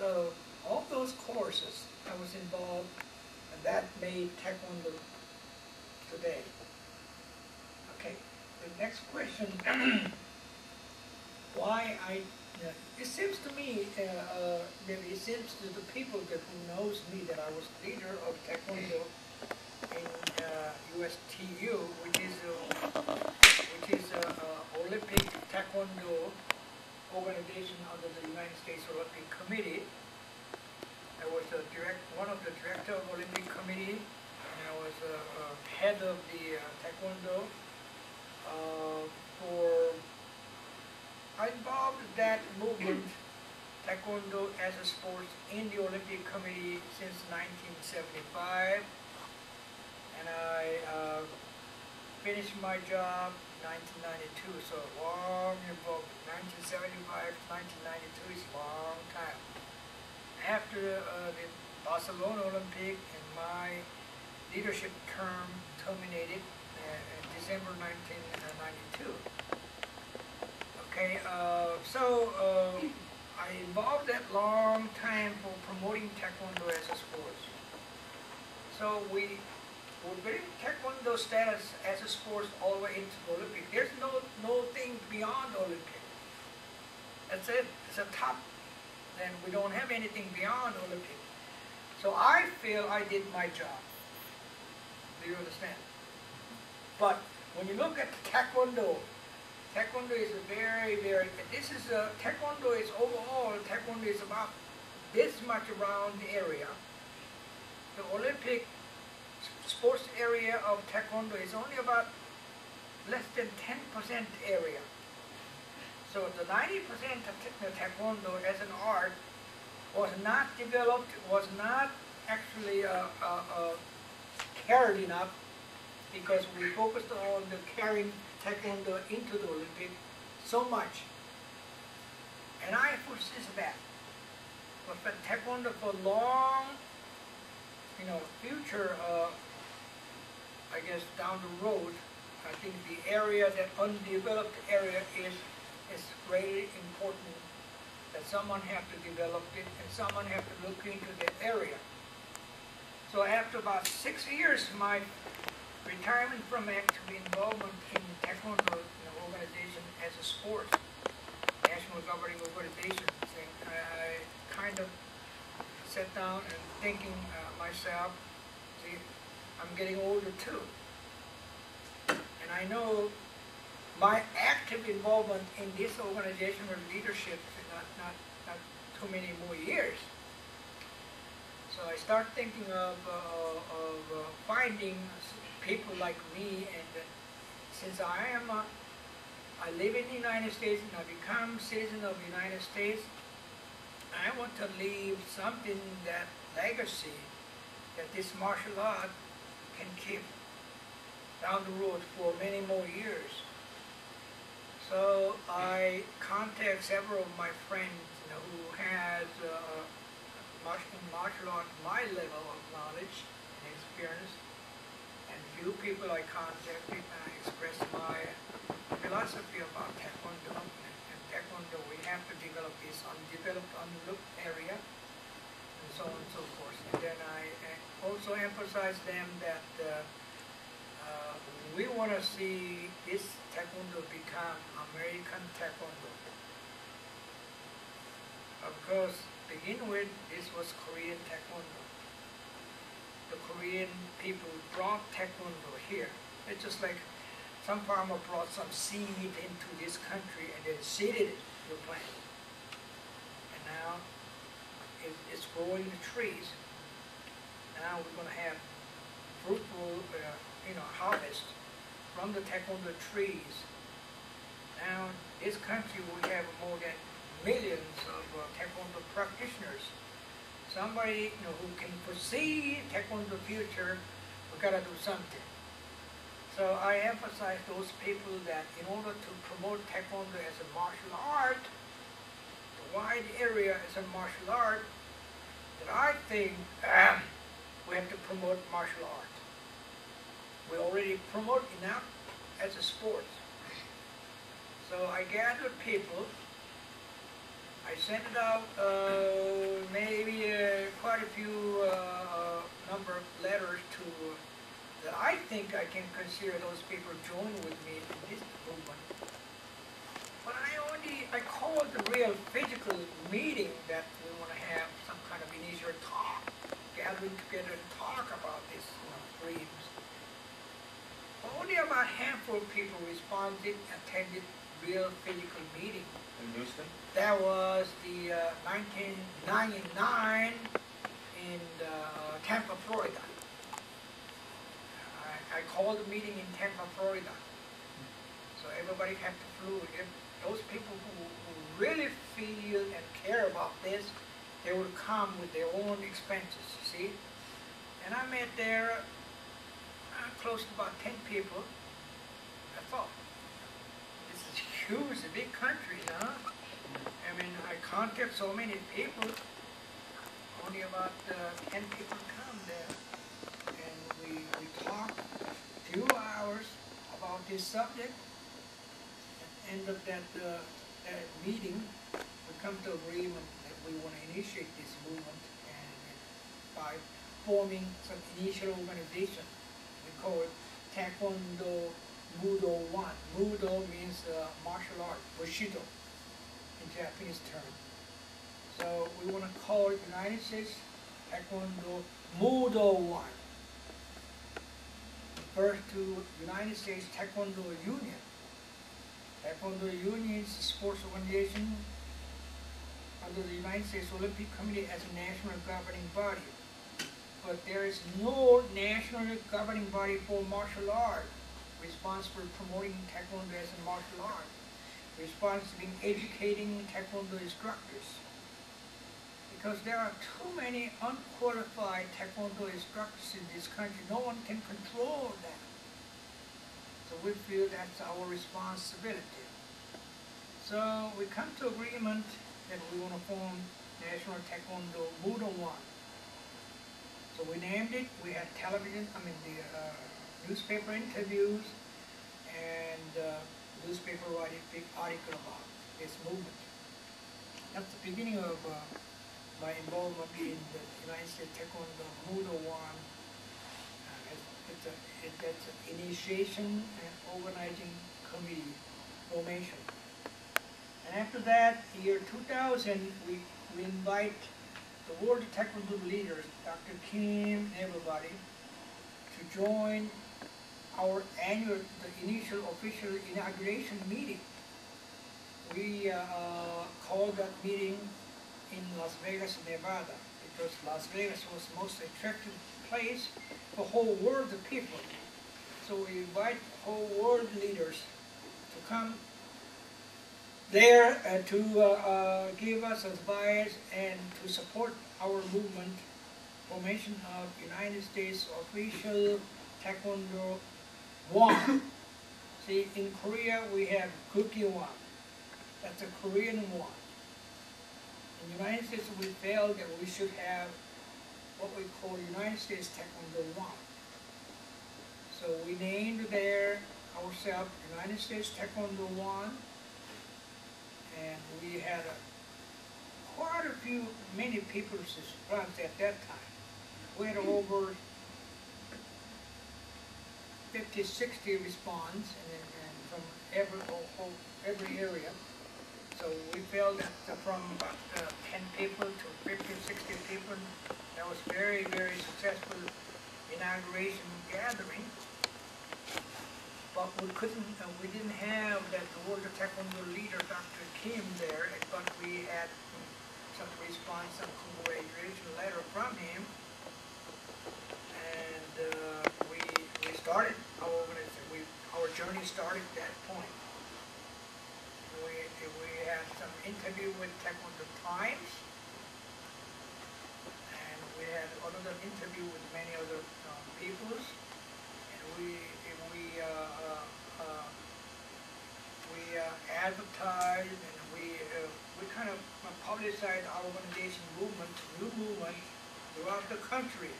So all those courses I was involved, and that made Taekwondo today. Okay, the next question, why it seems to me, maybe it seems to the people that who knows me that I was leader of Taekwondo in USTU, which is Olympic Taekwondo organization under the United States Olympic Committee. I was one of the director of Olympic Committee, and I was head of the Taekwondo I involved that movement, Taekwondo as a sport, in the Olympic Committee since 1975, and I finished my job in 1992, so long involvement. 1975 to 1992 is a long time. After the Barcelona Olympic and my leadership term terminated in December 1992. Okay, I involved that long time for promoting Taekwondo as a sport. So we bring Taekwondo status as a sport all the way into the Olympic. There's no thing beyond Olympic. That's it. It's a top. Then we don't have anything beyond Olympic. So I feel I did my job. Do you understand? But when you look at Taekwondo, Taekwondo is a very, Taekwondo is overall, Taekwondo is about this much around the area. The Olympic sports area of Taekwondo is only about less than 10% area. So the 90% of Taekwondo as an art was not developed, was not actually carried enough, because we focused on the carrying Taekwondo into the Olympic so much. And I foresee that. But for Taekwondo for long, future, I guess down the road, I think the area, that undeveloped area is very important, that someone have to develop it and someone have to look into that area. So after about 6 years, my retirement from active involvement in the Taekwondo organization as a sport, national governing organization thing, I kind of sat down and thinking myself, see, I'm getting older too. And I know my active involvement in this organization or leadership is not too many more years. So I start thinking of finding people like me, and since I live in the United States and I become citizen of the United States, I want to leave something, that legacy that this martial art can keep down the road for many more years. So I contact several of my friends who has martial art my level of knowledge and experience, and few people I contacted, and I expressed my philosophy about Taekwondo. And Taekwondo, we have to develop this undeveloped, unlooked area, and so on and so forth. And then I also emphasize them that we want to see this Taekwondo become American Taekwondo. Of course, to begin with, this was Korean Taekwondo. The Korean people brought Taekwondo here. It's just like some farmer brought some seed into this country and then seeded it to the plant. And now it's growing the trees. Now we're going to have fruitful harvest from the Taekwondo trees. Now this country will have more than millions of Taekwondo practitioners. Somebody who can foresee Taekwondo future, we gotta do something. So I emphasize those people that in order to promote Taekwondo as a martial art, the wide area as a martial art, that I think we have to promote martial art. We already promote enough as a sport. So I gathered people, I sent it out, maybe quite a few number of letters to that I think I can consider those people join with me in this movement. But I call it the real physical meeting that we want to have some kind of initial talk, gathering together and talk about this dreams. Only about a handful of people responded, attended real physical meeting. In Houston? That was the 1999 in Tampa, Florida. I called the meeting in Tampa, Florida. So everybody had to flew. If those people who really feel and care about this, they would come with their own expenses, see? And I met there close to about 10 people. I thought, this is huge, a big country, huh? I mean, I contact so many people, only about 10 people come there. And we talked a few hours about this subject. At the end of that meeting, we come to agreement that we want to initiate this movement and by forming some initial organization. We call it Taekwondo Mudo 1. Mudo means martial art, Bushido in Japanese term. So we want to call it United States Taekwondo Mudo 1. Refers to United States Taekwondo Union. Taekwondo Union is a sports organization under the United States Olympic Committee as a national governing body. But there is no national governing body for martial art responsible for promoting Taekwondo as a martial art, responsible in educating Taekwondo instructors. Because there are too many unqualified Taekwondo instructors in this country, no one can control that. So we feel that's our responsibility. So we come to agreement that we want to form National Taekwondo Mudo 1. So we named it, we had television, the newspaper interviews, and newspaper writing a big article about this movement. That's the beginning of my involvement in the United States Taekwondo Mudo 1. It's an initiation and organizing committee formation. And after that, year 2000, we invite the world Taekwondo leaders, Dr. Kim and everybody, to join our the initial official inauguration meeting. We called that meeting in Las Vegas, Nevada, because Las Vegas was the most attractive place for whole world of people. So we invite whole world leaders to come there to give us advice and to support our movement, formation of United States official Taekwondo 1. See, in Korea we have Cookie 1. That's a Korean 1. In the United States we felt that we should have what we call United States Taekwondo 1. So we named there ourselves United States Taekwondo 1. And we had quite a few, many people subscribed at that time. We had over 50, 60 response and from every area. So we felt that from about 10 people to 50, 60 people, that was very, very successful inauguration gathering. But we didn't have that World Taekwondo leader, Dr. Kim, there, but we had some response, some congratulation letter from him, and we started our organization. Our journey started at that point. We had some interview with Taekwondo Times, and we had another interview with many other peoples, and we advertised and we kind of publicized our organization movement, new movement throughout the country.